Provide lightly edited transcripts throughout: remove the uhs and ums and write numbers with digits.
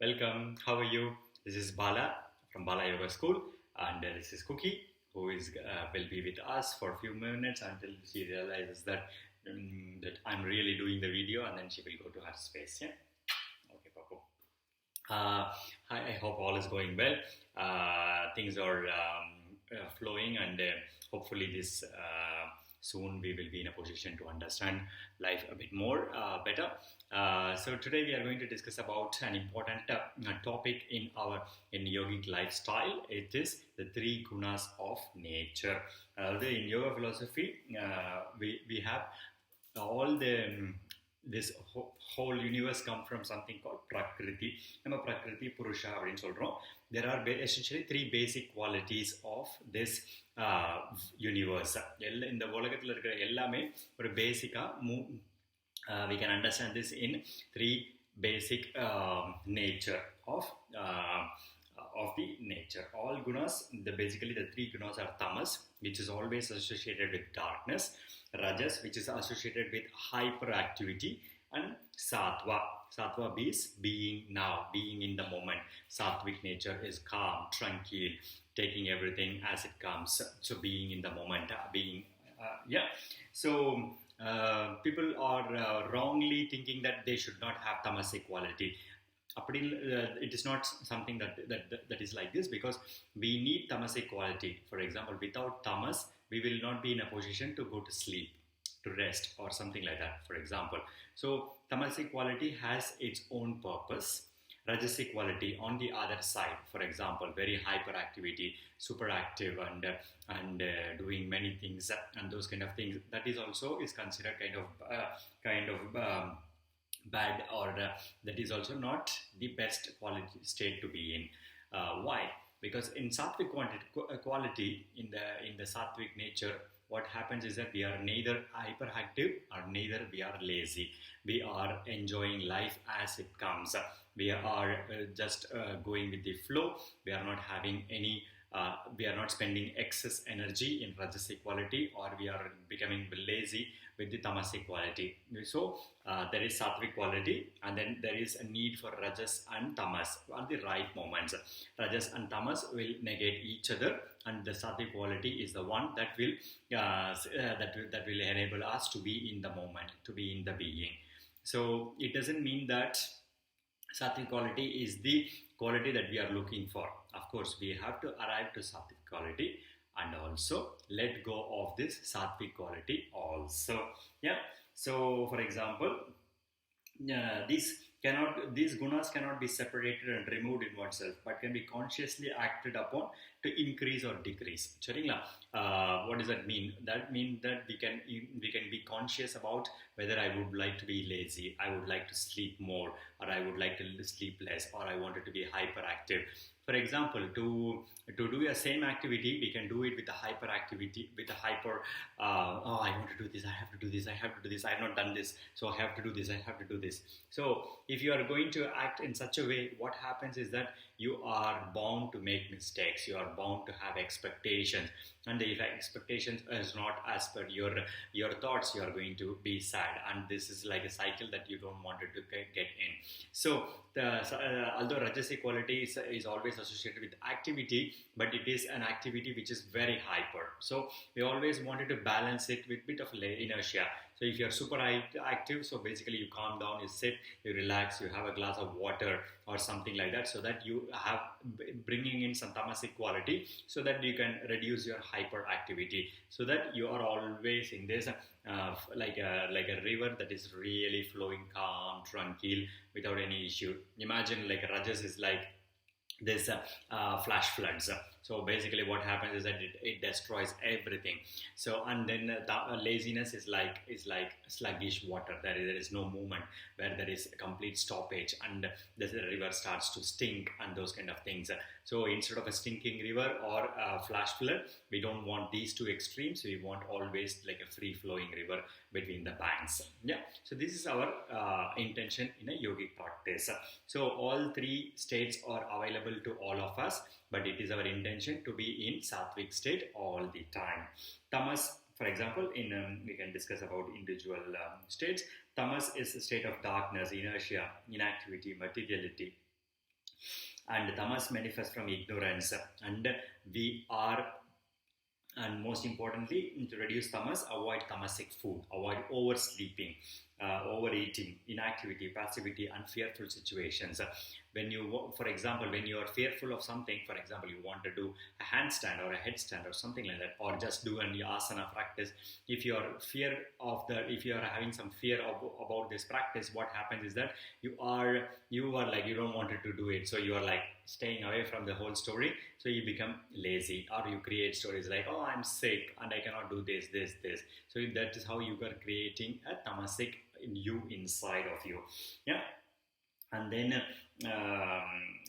Welcome. How are you? This is Bala from Bala Yoga School, and this is Cookie, who is will be with us for a few minutes until she realizes that I'm really doing the video, and then she will go to her space. Yeah. Okay, Papu. Hi, I hope all is going well. Things are flowing, and hopefully, this soon we will be in a position to understand life a bit more better. So today we are going to discuss about an important topic in yogic lifestyle. It is the three gunas of nature. In yoga philosophy, we have all this whole universe come from something called prakriti. நம்ம prakriti purusha அப்படின்னு சொல்றோம். There are essentially three basic qualities of this universe. இந்த உலகத்தில் இருக்கிற எல்லாமே ஒரு பேசிக்கா we can understand this in three basic nature of the nature. All gunas, basically the three gunas are tamas, which is always associated with darkness, rajas, which is associated with hyperactivity, and sattva. Sattva means being now, being in the moment. Sattvic nature is calm, tranquil, taking everything as it comes. So being in the moment, yeah. So people are wrongly thinking that they should not have tamasic quality. It is not something that is like this, because we need tamasic quality. For example, without tamas, we will not be in a position to go to sleep, to rest, or something like that, for example. So tamasic quality has its own purpose. Rajasic quality on the other side, for example, very hyperactivity, super active, and doing many things and those kind of things, that is also is considered kind of bad, or that is also not the best quality state to be in. Why? Because in sattvic quality, in the sattvic nature, what happens is that we are neither hyperactive or neither we are lazy. We are enjoying life as it comes. We are just going with the flow. We are not having any we are not spending excess energy in rajasic quality, or we are becoming lazy with the tamasic quality. So there is sattvic quality, and then there is a need for rajas and tamas at the right moments. Rajas and tamas will negate each other, and the sattvic quality is the one that will enable us to be in the moment, to be in the being. So it doesn't mean that sattvic quality is the quality that we are looking for. Of course, we have to arrive to sattvic quality and also let go of this sattvic quality also. Yeah. So for example, these gunas cannot be separated and removed in oneself, but can be consciously acted upon to increase or decrease. What does that mean? That means that we can be conscious about whether I would like to be lazy, I would like to sleep more, or I would like to sleep less, or I wanted to be hyperactive. For example, to do a same activity, we can do it with a hyperactivity, with a hyper. I want to do this. I have to do this. I have to do this. I have not done this, so I have to do this. I have to do this. So, if you are going to act in such a way, what happens is that you are bound to make mistakes. You are bound to have expectations, and if expectations is not as per your thoughts, you are going to be sad, and this is like a cycle that you don't want it to get in. So although rajasic quality is always associated with activity, but it is an activity which is very hyper. So we always wanted to balance it with bit of inertia. So if you're super active, so basically you calm down, you sit, you relax, you have a glass of water or something like that, so that you have bringing in some tamasic quality, so that you can reduce your hyperactivity, so that you are always in this like a river that is really flowing calm, tranquil, without any issue. Imagine like rajas is like this flash floods. So basically what happens is that it destroys everything. So and then laziness is like sluggish water. There is no movement, where there is complete stoppage, and the river starts to stink and those kind of things. So instead of a stinking river or a flash flood, we don't want these two extremes. We want always like a free flowing river between the banks. Yeah. So this is our intention in a yogic practice. So all three states are available to all of us, but it is our intention to be in sattvic state all the time. Tamas, for example, we can discuss about individual states. Tamas is a state of darkness, inertia, inactivity, materiality. And tamas manifests from ignorance, and we are, and most importantly, to reduce tamas, avoid tamasic food, avoid oversleeping, overeating, inactivity, passivity, and fearful situations. When you, for example, when you are fearful of something, for example, you want to do a handstand or a headstand or something like that, or just do an asana practice. If you are fear of the, if you are having some fear about this practice, what happens is that you are like, you don't want to do it, so you are like staying away from the whole story. So you become lazy, or you create stories like, oh, I'm sick and I cannot do this. So that is how you are creating a tamasic in you, inside of you. Yeah. And then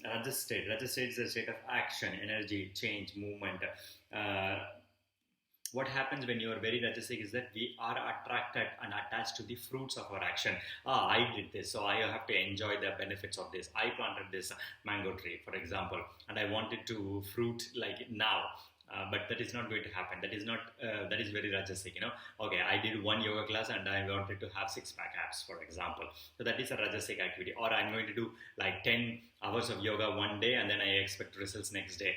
Rajas state is a state of action, energy, change, movement. uh, what happens when you are very rajasic is that we are attracted and attached to the fruits of our action. Ah, I did this, so I have to enjoy the benefits of this. I planted this mango tree, for example, and I wanted to fruit like now. But that is not going to happen. That is not. That is very rajasic. Okay, I did one yoga class and I wanted to have six-pack abs, for example. So that is a rajasic activity. Or I'm going to do like 10 hours of yoga one day and then I expect results next day.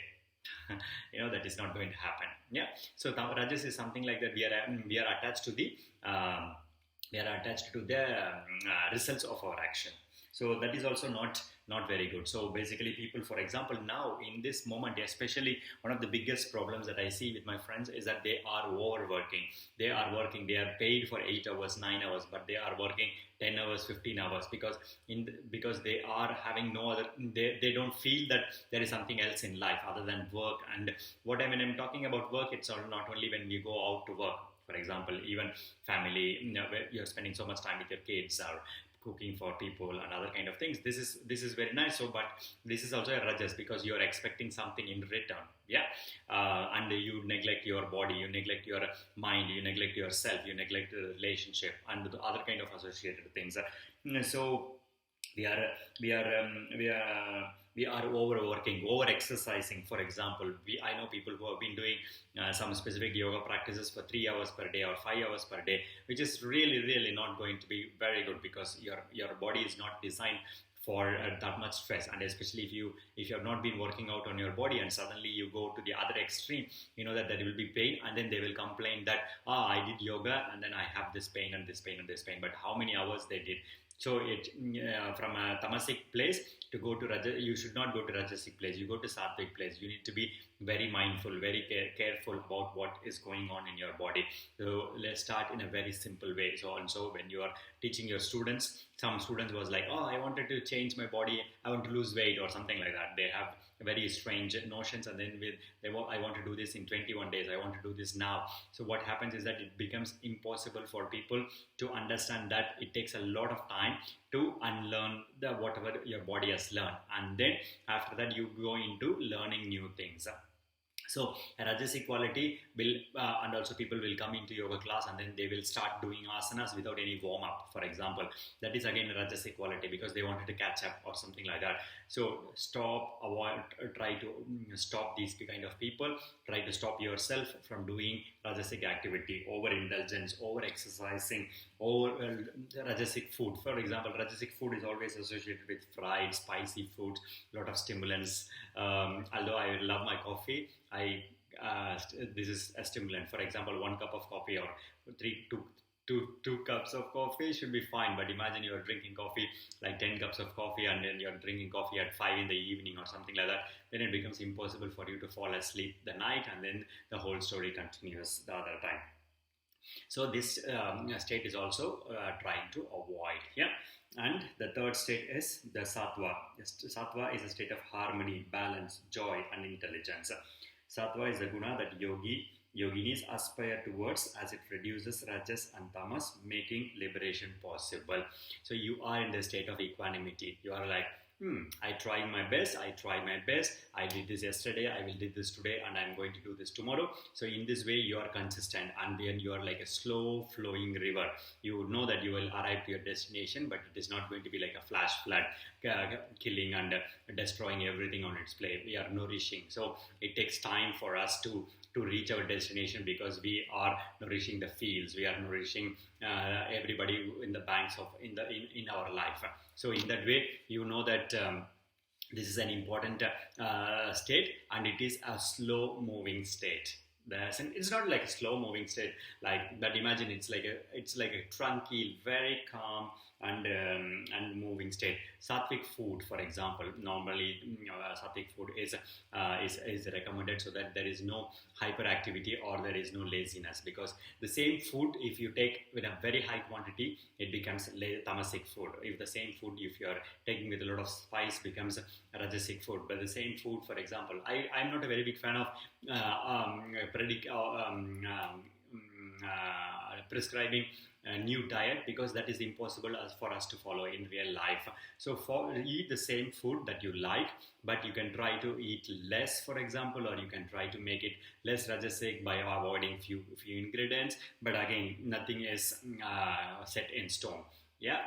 That is not going to happen. Yeah. So rajas is something like that. We are attached to the results of our action. So that is also not very good. So basically, people, for example, now in this moment, especially, one of the biggest problems that I see with my friends is that they are overworking. They are working. They are paid for 8 hours, 9 hours, but they are working 10 hours, 15 hours, because they are having no other. They don't feel that there is something else in life other than work. And when I'm talking about work, it's not only when we go out to work. For example, even family, where you're spending so much time with your kids, or cooking for people and other kind of things. This is very nice. So, but this is also a rajas, because you are expecting something in return. Yeah. And you neglect your body, you neglect your mind, you neglect yourself, you neglect the relationship and the other kind of associated things. So we are we are we are overworking, over exercising. For example, I know people who have been doing some specific yoga practices for 3 hours per day or 5 hours per day, which is really not going to be very good, because your body is not designed for that much stress. And especially if you have not been working out on your body and suddenly you go to the other extreme, that there will be pain, and then they will complain that I did yoga and then I have this pain and this pain and this pain, but how many hours they did. So from a tamasic place to go to Rajas, you should not go to Rajasic place. You go to Sattvic place. You need to be very mindful, very careful about what is going on in your body. So let's start in a very simple way. So also, when you are teaching your students, some students was like, oh, I wanted to change my body, I want to lose weight or something like that. They have very strange notions, and then I want to do this in 21 days, I want to do this now. So what happens is that it becomes impossible for people to understand that it takes a lot of time to unlearn whatever your body has learned, and then after that you go into learning new things. So a rajasic quality will, and also people will come into yoga class and then they will start doing asanas without any warm up, for example. That is again a rajasic quality, because they wanted to catch up or something like that. So try to stop these kind of people. Try to stop yourself from doing rajasic activity, overindulgence, over exercising, over rajasic food. For example, rajasic food is always associated with fried, spicy foods, lot of stimulants. Although I love my coffee, this is a stimulant. For example, 1 cup of coffee or two cups of coffee should be fine. But imagine you are drinking coffee, like 10 cups of coffee, and then you're drinking coffee at 5 in the evening or something like that. Then it becomes impossible for you to fall asleep the night, and then the whole story continues the other time. So this state is also trying to avoid. Yeah. And the third state is the sattva. Sattva is a state of harmony, balance, joy, and intelligence. Sattva is a guna that yoginis aspire towards, as it reduces rajas and tamas, making liberation possible. So you are in the state of equanimity. You are like, I tried my best, I did this yesterday, I will do this today, and I'm going to do this tomorrow. So in this way you are consistent, and then you are like a slow flowing river. You know that you will arrive to your destination, but it is not going to be like a flash flood, killing and destroying everything on its way. We are nourishing. So it takes time for us to reach our destination, because we are nourishing the fields, we are nourishing everybody in the banks of in our life. So in that way, you know that This is an important state, and it is a slow moving state. It's not like a slow moving state like that. Imagine it's like a tranquil, very calm and moving state. Sattvic food, for example, normally sattvic food is recommended so that there is no hyperactivity or there is no laziness, because the same food, if you take with a very high quantity, it becomes tamasic food. If the same food, if you are taking with a lot of spice, becomes rajasic food. But the same food, for example, I'm not a very big fan of prescribing a new diet, because that is impossible as for us to follow in real life. So eat the same food that you like, but you can try to eat less, for example, or you can try to make it less rajasic by avoiding few ingredients. But again, nothing is set in stone. Yeah.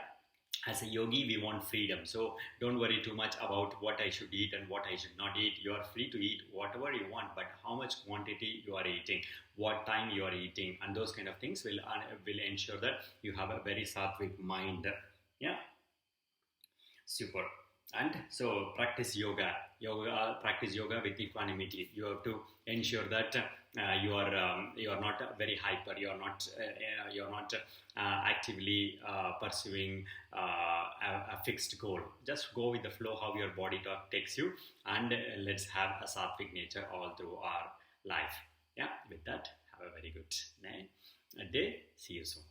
As a yogi, we want freedom, so don't worry too much about what I should eat and what I should not eat. You are free to eat whatever you want, but how much quantity you are eating, what time you are eating, and those kind of things will ensure that you have a very sattvic mind. Yeah, super. And so practice yoga with equanimity. You have to ensure that you are not very hyper, you are not actively pursuing a fixed goal. Just go with the flow, how your body takes you, and let's have a sattvic nature all through our life. Yeah, with that, have a very good day. See you soon.